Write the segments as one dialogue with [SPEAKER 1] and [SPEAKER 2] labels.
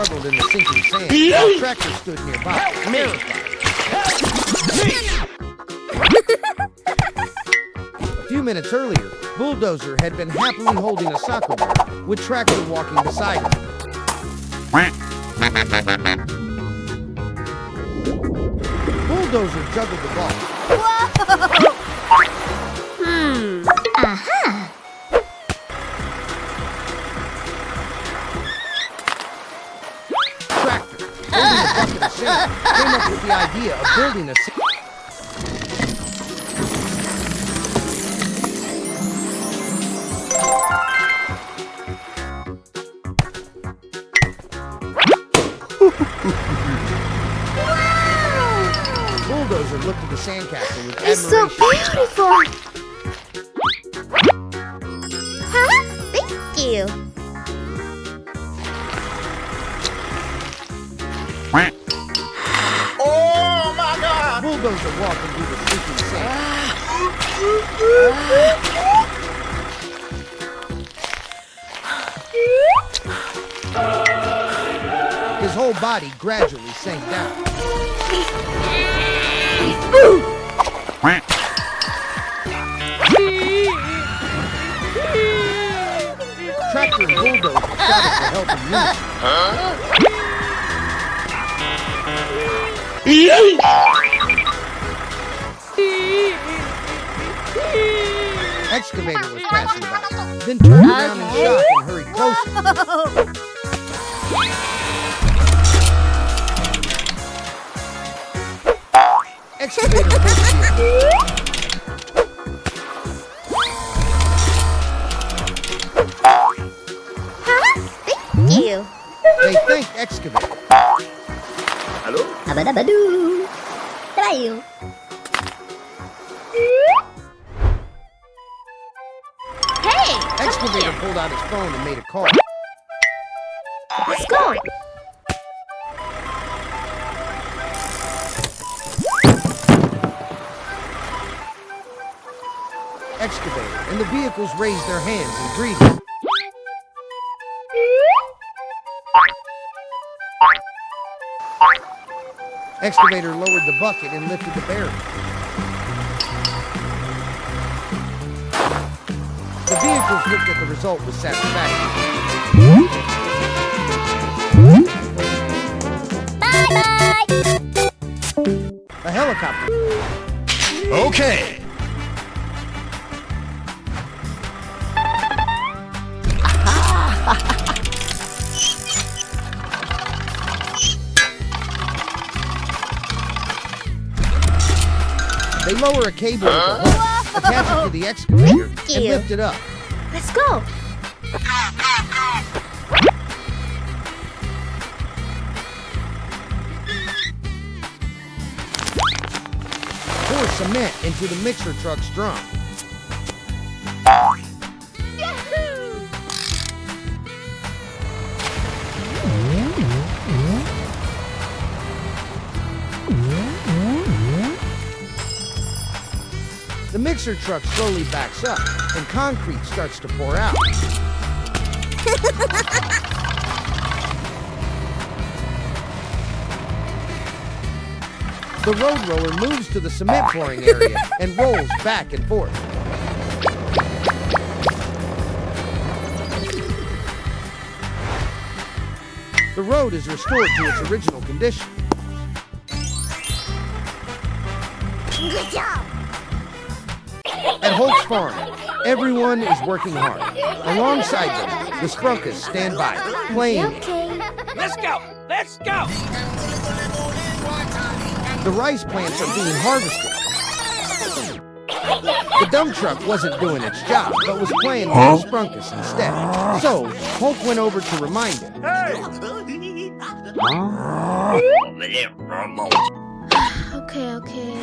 [SPEAKER 1] struggled in the sinking sand while the tractor stood nearby, terrified. A few minutes earlier, Bulldozer had been happily holding a soccer ball, with Tractor walking beside him. Bulldozer juggled the ball.
[SPEAKER 2] Whoa!
[SPEAKER 1] Tractor, holding a bucket of sand, came up with the idea of building a Bulldozer looked at the sandcastle with
[SPEAKER 2] It's so
[SPEAKER 1] admiration.
[SPEAKER 2] beautiful! Huh? Thank you!
[SPEAKER 3] Oh my God!
[SPEAKER 1] Bulldozer walked through the sinking sand. His whole body gradually sank down. Tractor and Bulldozer shouted for help in unison. Excavator was passing by, then turned around in shock and hurried closer. Excavator pushed
[SPEAKER 2] Thank you!
[SPEAKER 1] They thanked Excavator.
[SPEAKER 3] Hello?
[SPEAKER 2] Abadabadoo! Trayo! Hey!
[SPEAKER 1] Excavator pulled out his phone and made a call.
[SPEAKER 2] Let's go!
[SPEAKER 1] Excavator and the vehicles raised their hands in greeting. Excavator lowered the bucket and lifted the barrel. The vehicles looked at the result with satisfaction.
[SPEAKER 2] Bye-bye!
[SPEAKER 1] A helicopter.
[SPEAKER 3] Okay.
[SPEAKER 1] They lower a cable with a hook, attach it to the excavator,
[SPEAKER 2] Thank
[SPEAKER 1] and
[SPEAKER 2] you.
[SPEAKER 1] lift it up.
[SPEAKER 2] Let's go!
[SPEAKER 1] Pour cement into the mixer truck's drum. The mixer truck slowly backs up, and concrete starts to pour out. The road roller moves to the cement pouring area and rolls back and forth. The road is restored to its original condition.
[SPEAKER 2] Good job!
[SPEAKER 1] At Holt's farm, everyone is working hard. Alongside them, the Sprunkas stand by, playing.
[SPEAKER 2] Okay.
[SPEAKER 4] Let's go! Let's go!
[SPEAKER 1] The rice plants are being harvested. The dump truck wasn't doing its job, but was playing with the Sprunkas instead. So, Holt went over to remind him.
[SPEAKER 2] Okay.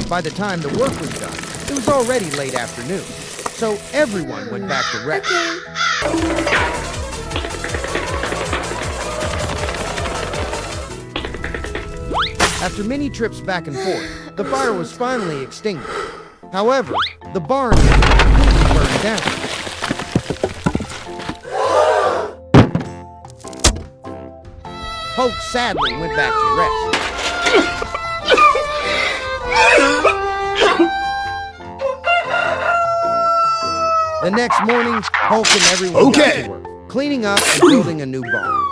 [SPEAKER 1] By the time the work was done, it was already late afternoon. So everyone went back to rest. After many trips back and forth, the fire was finally extinguished. However, the barn was completely burned down. sadly went back to rest. The next morning, Hulk and everyone got to work, cleaning up and building a new barn.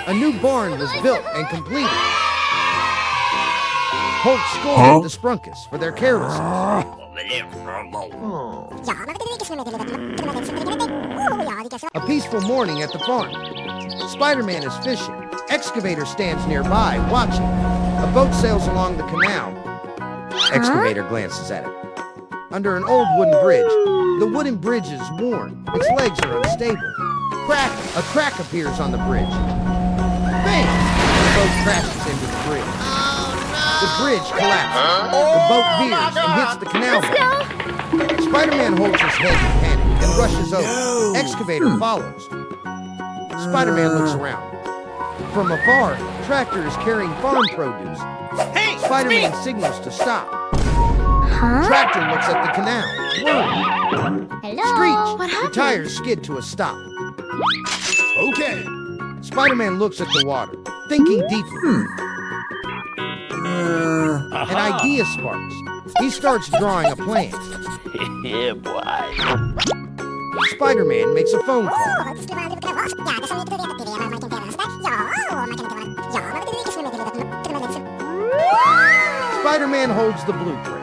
[SPEAKER 1] A new barn was built and completed. Hulk scolded the Sprunkus for their carelessness. A peaceful morning at the farm. Spider-Man is fishing. Excavator stands nearby, watching. A boat sails along the canal. Excavator glances at it. Under an old wooden bridge. The wooden bridge is worn. Its legs are unstable. A crack appears on the bridge. Bang! The boat crashes into the bridge. The bridge collapses. The boat veers and hits the canal bank. Spider-Man holds his head in panic and rushes over. Excavator follows. Spider-Man looks around. From afar, Tractor is carrying farm produce.
[SPEAKER 4] Hey,
[SPEAKER 1] Spider-Man signals to stop. Tractor looks at the canal. Worried.
[SPEAKER 2] Hello?
[SPEAKER 1] Screech!
[SPEAKER 2] What
[SPEAKER 1] The
[SPEAKER 2] happened?
[SPEAKER 1] tires skid to a stop.
[SPEAKER 3] Okay.
[SPEAKER 1] Spider-Man looks at the water, thinking deeply. An idea sparks. He starts drawing a plan.
[SPEAKER 4] Yeah, boy.
[SPEAKER 1] Spider-Man makes a phone call. Spider-Man holds the blueprint.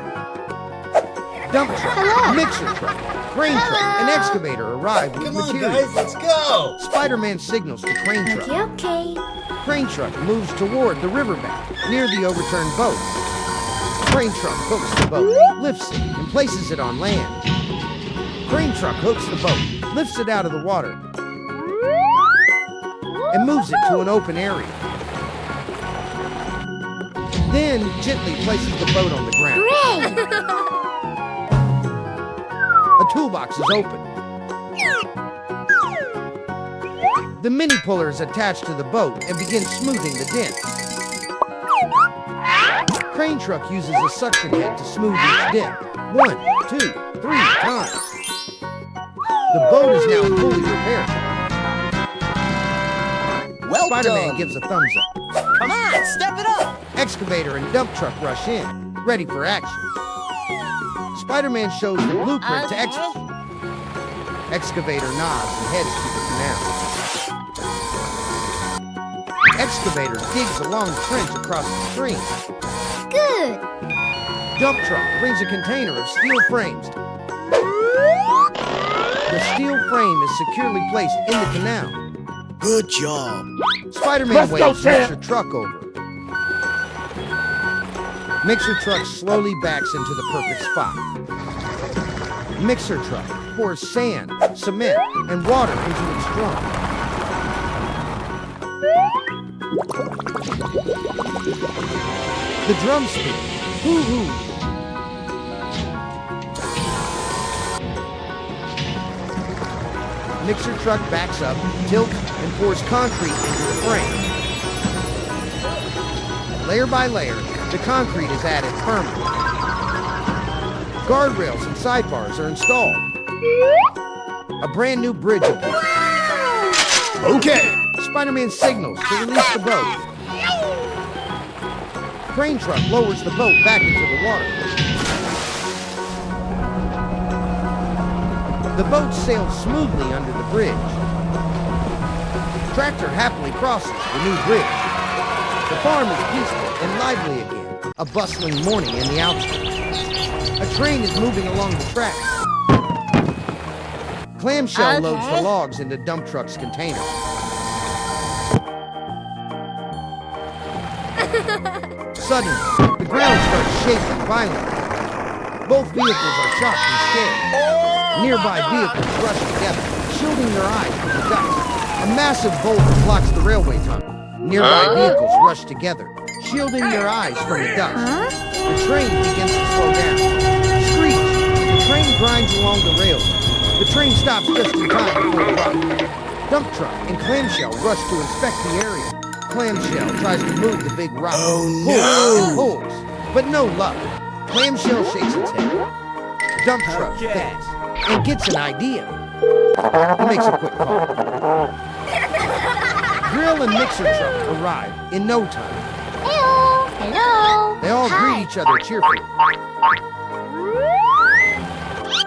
[SPEAKER 1] Dump truck, mixer truck, crane truck, and excavator arrive with materials.
[SPEAKER 3] let's go.
[SPEAKER 1] Spider-Man signals to crane truck.
[SPEAKER 2] Okay.
[SPEAKER 1] Crane truck moves toward the riverbank near the overturned boat. Crane truck hooks the boat, lifts it, and places it on land. Crane truck hooks the boat, lifts it out of the water, and moves it to an open area. Then gently places the boat on the ground.
[SPEAKER 2] Great!
[SPEAKER 1] A toolbox is open. The mini puller is attached to the boat and begins smoothing the dent. Crane truck uses a suction head to smooth each dent. 1, 2, 3 times. The boat is now fully repaired.
[SPEAKER 3] Well
[SPEAKER 1] Spider-Man
[SPEAKER 3] done.
[SPEAKER 1] gives a thumbs up.
[SPEAKER 4] Come on, step it up.
[SPEAKER 1] Excavator and dump truck rush in, ready for action. Spider-Man shows the blueprint to Excavator nods and heads to the canal. Excavator digs a long trench across the stream.
[SPEAKER 2] Good.
[SPEAKER 1] Dump truck brings a container of steel frames. The steel frame is securely placed in the canal.
[SPEAKER 3] Good job.
[SPEAKER 1] Spider-Man waves Mixer Truck over. Mixer Truck slowly backs into the perfect spot. Mixer Truck pours sand, cement, and water into its drum. The drum spins. Hoo-hoo. Mixer Truck backs up, tilts, and pours concrete into the frame. Layer by layer, the concrete is added firmly. Guardrails and sidebars are installed. A brand new bridge appears.
[SPEAKER 3] Okay.
[SPEAKER 1] Spider-Man signals to release the boat. Crane truck lowers the boat back into the water. The boat sails smoothly under the bridge. Tractor happily crosses the new bridge. The farm is peaceful and lively again. A bustling morning in the outskirts. A train is moving along the tracks. Clamshell loads the logs into dump truck's container. Suddenly, the ground starts shaking violently. Both vehicles are shocked and scared. Nearby vehicles rush together, shielding their eyes from the dust. A massive boulder blocks the railway tunnel. Nearby vehicles rush together, shielding their eyes from the dust. The train begins to slow down. Screech! The train grinds along the rails. The train stops just in time before the rock. Dump truck and clamshell rush to inspect the area. Clamshell tries to move the big rock.
[SPEAKER 3] Oh,
[SPEAKER 1] Pulls and pulls, but no luck. Clamshell shakes its head. Dump truck thinks and gets an idea. He makes a quick call. Drill and mixer truck arrive in no time.
[SPEAKER 2] Hello. Hello.
[SPEAKER 1] They all
[SPEAKER 2] Hi.
[SPEAKER 1] greet each other cheerfully.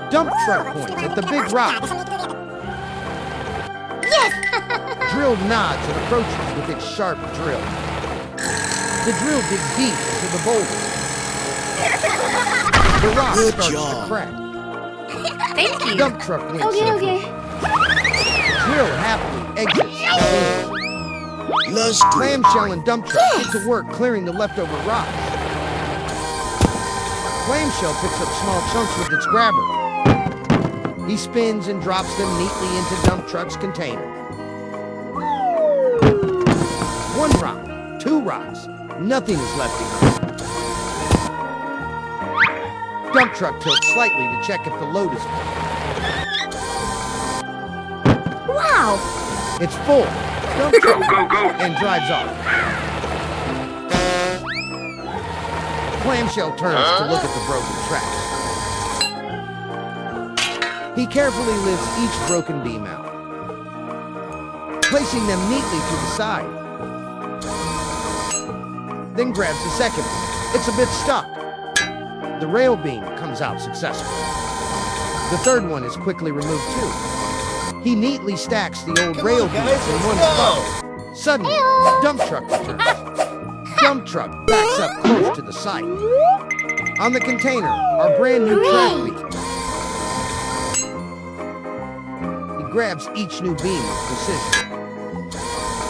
[SPEAKER 1] Dump truck points at the big rock.
[SPEAKER 2] Yes.
[SPEAKER 1] Drill nods and approaches with its sharp drill. The drill digs deep into the boulder. The rock
[SPEAKER 3] Good
[SPEAKER 1] starts
[SPEAKER 3] job.
[SPEAKER 1] to crack.
[SPEAKER 2] Thank you.
[SPEAKER 1] Dump truck winks.
[SPEAKER 2] Okay.
[SPEAKER 1] Drill happily exits the boulder.
[SPEAKER 3] Let's do it.
[SPEAKER 1] Clamshell and dump truck get to work clearing the leftover rocks. Clamshell picks up small chunks with its grabber. He spins and drops them neatly into dump truck's container. 1 rock, 2 rocks, nothing is left behind. Dump truck tilts slightly to check if the load is full.
[SPEAKER 2] Wow.
[SPEAKER 1] It's full. Dump truck and drives off. Clamshell turns to look at the broken tracks. He carefully lifts each broken beam out, placing them neatly to the side. Then grabs the second one. It's a bit stuck. The rail beam comes out successfully. The third one is quickly removed too. He neatly stacks the old rail beams in one spot. Suddenly, dump truck returns. Dump truck backs up close to the site. On the container are brand new track beams. He grabs each new beam with precision,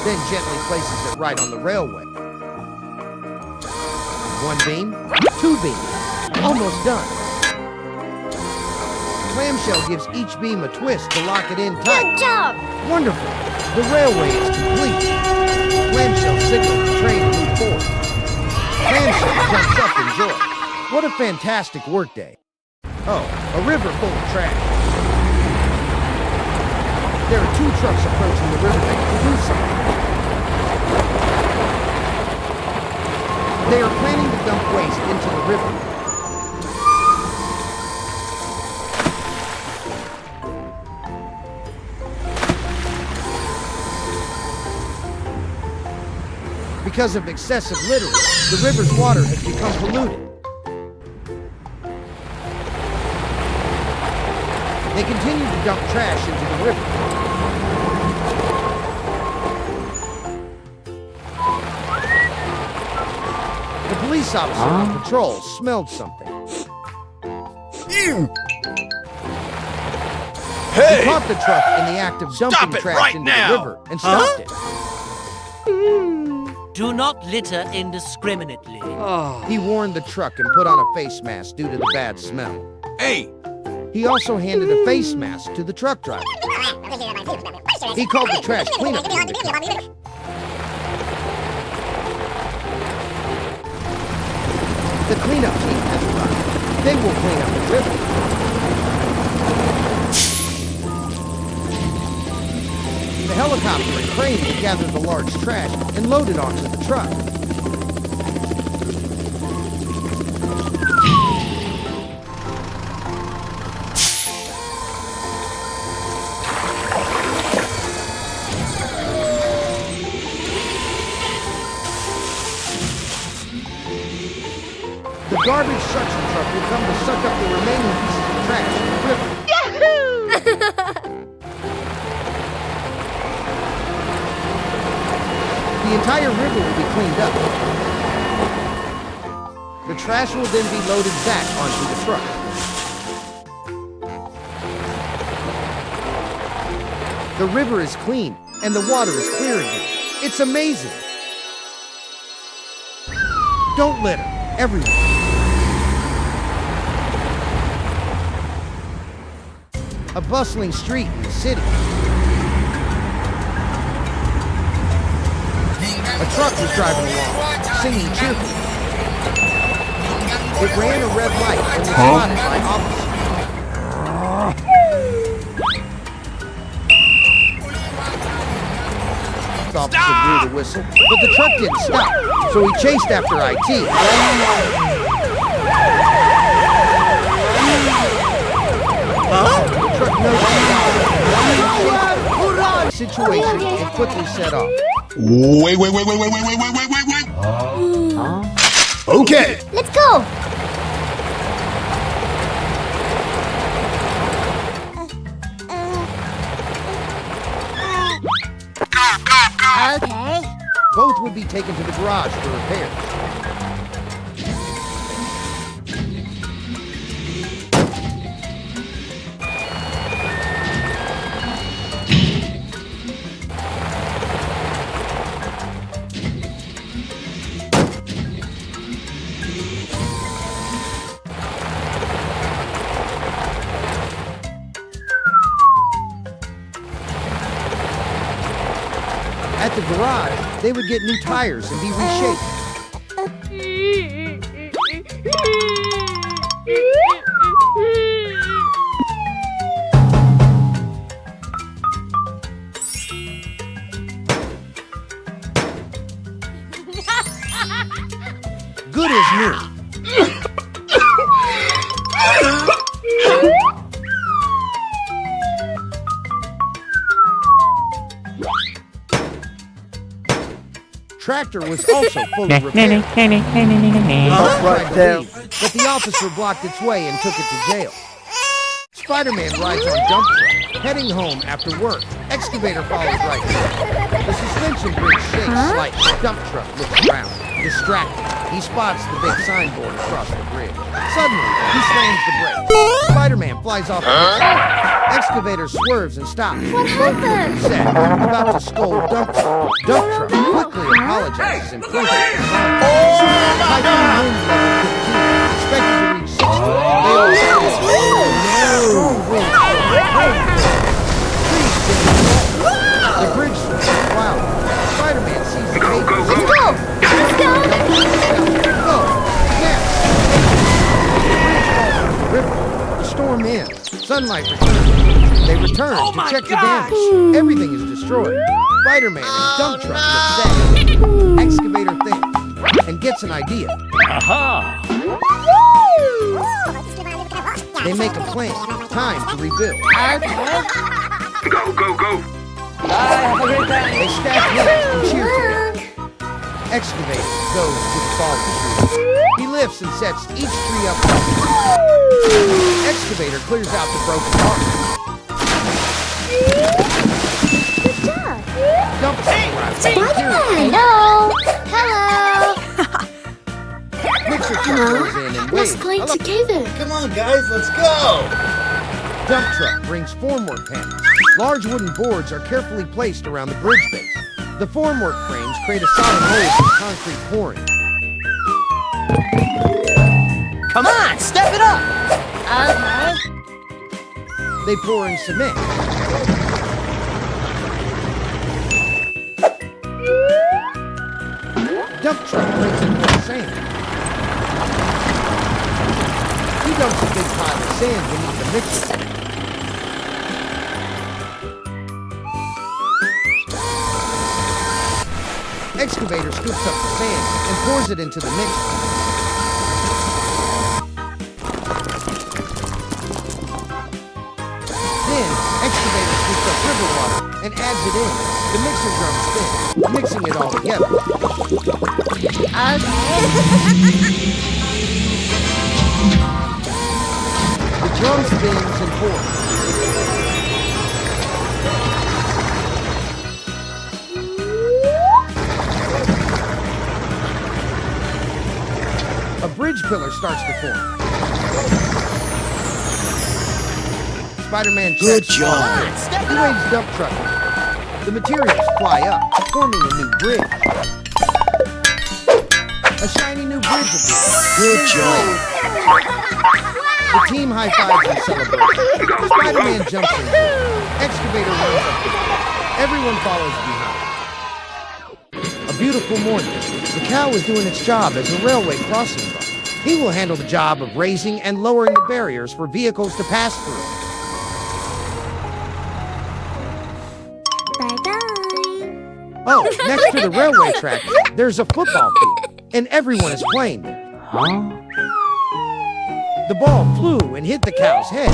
[SPEAKER 1] then gently places it right on the railway. 1 beam, 2 beams, almost done. Clamshell gives each beam a twist to lock it in tight.
[SPEAKER 2] Good job.
[SPEAKER 1] Wonderful! The railway is complete. Clamshell signals the train to move forward. Clamshell jumps up in joy. What a fantastic workday. Oh, a river full of trash. There are 2 trucks approaching the riverbank to do something. They are planning to dump waste into the river. Because of excessive littering, the river's water has become polluted. They continue to dump trash into the river. The police officer on patrol smelled something.
[SPEAKER 3] You.
[SPEAKER 1] He
[SPEAKER 3] Hey!
[SPEAKER 1] caught the truck in the act of dumping
[SPEAKER 3] it
[SPEAKER 1] trash
[SPEAKER 3] right
[SPEAKER 1] into
[SPEAKER 3] now!
[SPEAKER 1] the river and stopped it.
[SPEAKER 5] Do not litter indiscriminately.
[SPEAKER 1] He warned the truck and put on a face mask due to the bad smell.
[SPEAKER 3] Hey!
[SPEAKER 1] He also handed a face mask to the truck driver. He called the trash cleanup team to come. The cleanup team has arrived. They will clean up the river. The helicopter and crane will gather the large trash and load it onto the truck. The garbage suction truck will come to suck up the remaining pieces of trash in the river. The entire river will be cleaned up. The trash will then be loaded back onto the truck. The river is clean and the water is clear again. It's amazing. Don't litter, everyone. A bustling street in the city. A truck was driving along, singing cheerfully. It ran a red light and was spotted by officers. officer blew the whistle, but the truck didn't stop, so he chased after IT. The truck noticed the situation and quickly set off.
[SPEAKER 3] Wait. Okay.
[SPEAKER 2] Let's go. Okay.
[SPEAKER 1] Both would be taken to the garage for repairs. At the garage, they would get new tires and be reshaped. Good as new. Tractor was also fully repaired. But the officer blocked its way and took it to jail. Spider-Man rides on dump truck, heading home after work. Excavator follows right behind. The suspension bridge shakes slightly. Dump truck looks around, distracted. He spots the big signboard across the bridge. Suddenly, he slams the brakes. Spider-Man flies off the bridge. Excavator swerves and stops.
[SPEAKER 2] What happened?
[SPEAKER 1] Upset, about to scold dump truck. Dump truck quickly apologizes and proves it. Typhoon wind level 15, expected to reach 60. They all say, strong wind. Trees getting low. The bridge swings cloudy. Spider-Man sees the papers.
[SPEAKER 2] Let's go. Let's go.
[SPEAKER 1] Go! Yes! The bridge falls into the river. The storm ends. Sunlight returns. They return to check the damage. Everything is destroyed. Spider-Man and dump truck look sad. Excavator thinks and gets an idea.
[SPEAKER 4] Aha!
[SPEAKER 1] They make a plan. Time to rebuild.
[SPEAKER 3] Go.
[SPEAKER 1] They stack hands and cheer together. Excavator goes to the fallen tree. He lifts and sets each tree up. Excavator clears out the broken part.
[SPEAKER 2] Good job.
[SPEAKER 1] Dump truck arrives.
[SPEAKER 2] Hello. Hello.
[SPEAKER 1] Mixer truck goes in and waves.
[SPEAKER 2] together.
[SPEAKER 3] Come on, guys, let's go.
[SPEAKER 1] Dump truck brings formwork panels. Large wooden boards are carefully placed around the bridge base. The formwork frames create a solid hold for concrete pouring.
[SPEAKER 4] Come on, step it up!
[SPEAKER 2] Okay.
[SPEAKER 1] They pour in cement. Dump truck brings in more sand. He dumps a big pile of sand beneath the mixer. Excavator scoops up the sand and pours it into the mixer. Then, Excavator scoops up river water and adds it in. The mixer drum spins, mixing it all together. The drum spins and pours. A bridge pillar starts to form. Spider-Man checks.
[SPEAKER 3] Good job.
[SPEAKER 1] He waves dump truck. The materials fly up, forming a new bridge. A shiny new bridge appears.
[SPEAKER 3] Good job.
[SPEAKER 1] The team high-fives in celebration. Spider-Man jumps in. Excavator runs up. Everyone follows behind. A beautiful morning. The cow is doing its job as a railway crossing guard. He will handle the job of raising and lowering the barriers for vehicles to pass through.
[SPEAKER 2] Bye-bye.
[SPEAKER 1] Oh, next to the railway track, there's a football field, and everyone is playing there.
[SPEAKER 4] Huh?
[SPEAKER 1] The ball flew and hit the cow's head.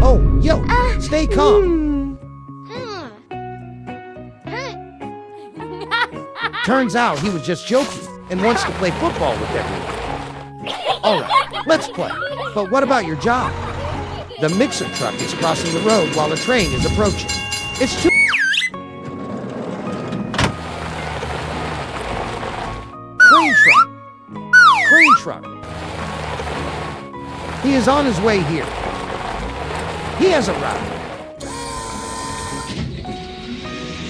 [SPEAKER 1] Oh, yo, stay calm. Turns out he was just joking and wants to play football with everyone. All right, let's play. But what about your job? The mixer truck is crossing the road while a train is approaching. It's too... Crane truck. Crane truck. He is on his way here. He has arrived.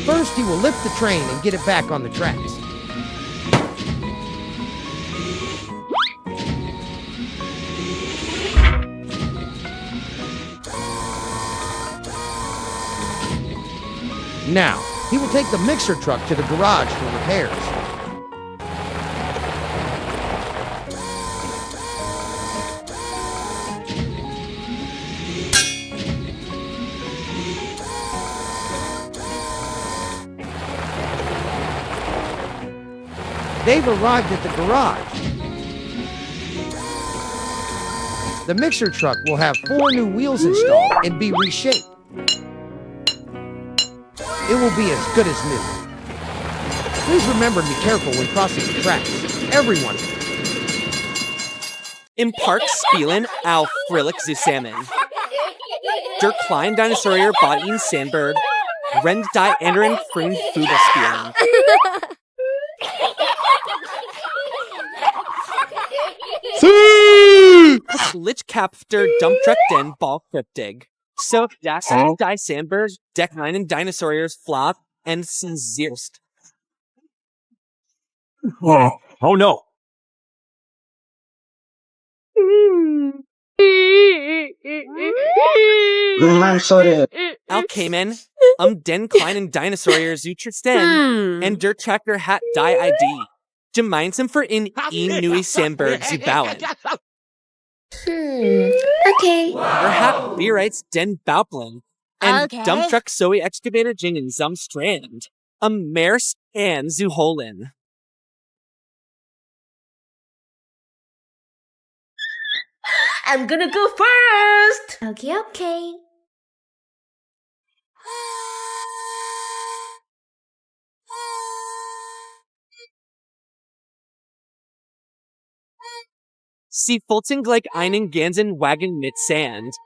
[SPEAKER 1] First, he will lift the train and get it back on the tracks. Now, he will take the mixer truck to the garage for repairs. They've arrived at the garage. The mixer truck will have 4 new wheels installed and be reshaped. It will be as good as new. Please remember to be careful when crossing the tracks. Everyone.
[SPEAKER 6] Im Park spielen auf Frillig zusammen. Der kleine Dinosaurier bot ihn Sandberg, rennt die anderen frühen Fußball spielen. Lichtkapter Dump Truck den Ball cryptig. So das die Sandberg, deck einen Dinosauriers flop and sincierst.
[SPEAKER 4] Oh no.
[SPEAKER 6] Al Cayman, den kleinen Dinosauriers Utrechten, and der Tractor hat die ID. Gemeinsam für ihn neue Sandberg zu bauen.
[SPEAKER 2] Okay.
[SPEAKER 6] Hat bereits den Bauplan, and
[SPEAKER 2] Okay.
[SPEAKER 6] Dump Truck Zoe Excavator Jingen zum Strand. Mers and zu holen.
[SPEAKER 7] I'm gonna go first!
[SPEAKER 2] Okay, okay.
[SPEAKER 6] Sie folgen gleich einen ganzen Wagen mit Sand.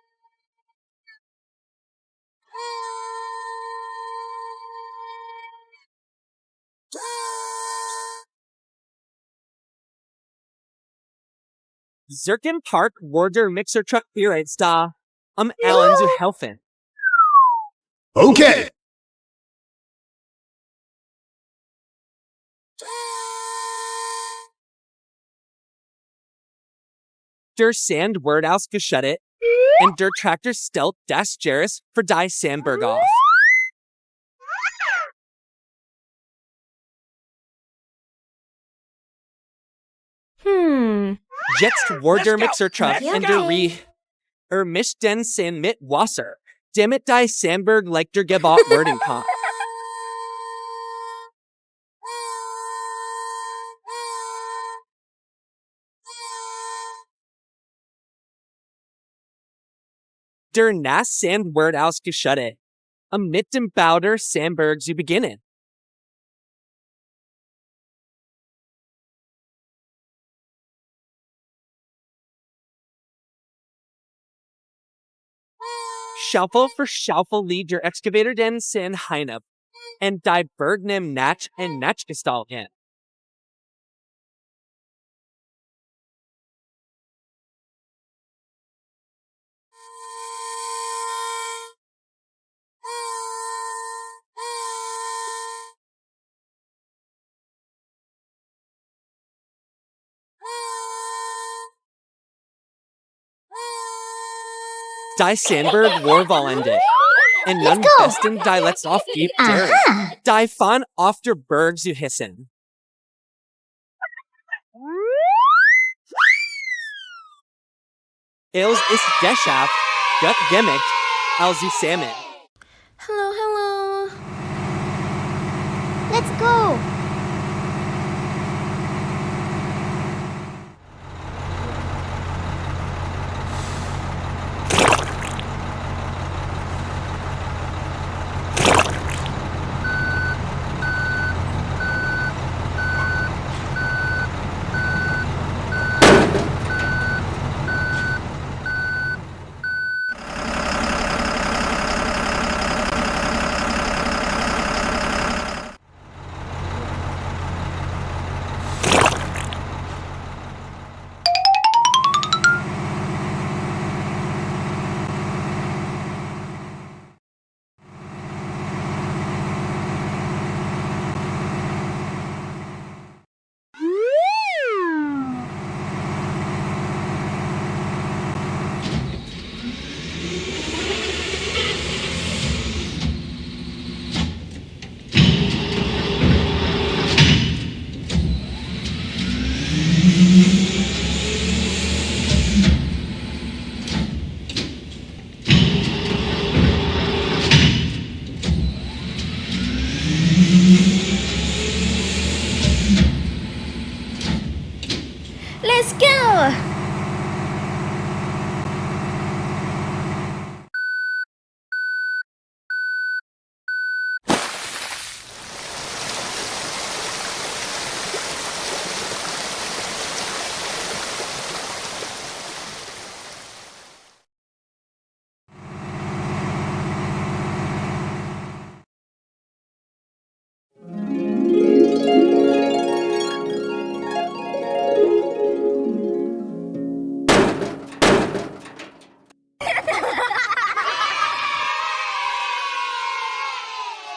[SPEAKER 6] Zirken Park war der Mixer Truck bereits da, Allen zu helfen.
[SPEAKER 3] Okay.
[SPEAKER 6] Der Sand word ausgeschüttet, and der Tractor stellt das Jarris für die Sandberg auf. Jetzt war der Mixer Truck
[SPEAKER 2] Okay,
[SPEAKER 6] and der
[SPEAKER 2] okay.
[SPEAKER 6] mischt den Sand mit Wasser, damit die Sandberg like der gebaut werden kann. Der Nass Sand word ausgeschüttet, mit dem Bau der Sandberg zu beginnen. Schaufel für Schaufel liegt der Excavator den Sand hinein, and die Berg nem Natch and Natchgestalt hin. Die Sandberg war vollendet, and nun besten die let's off gibt der. Die von auf der Berg zu hissen. Els ist deshalb gut gemacht, als zusammen.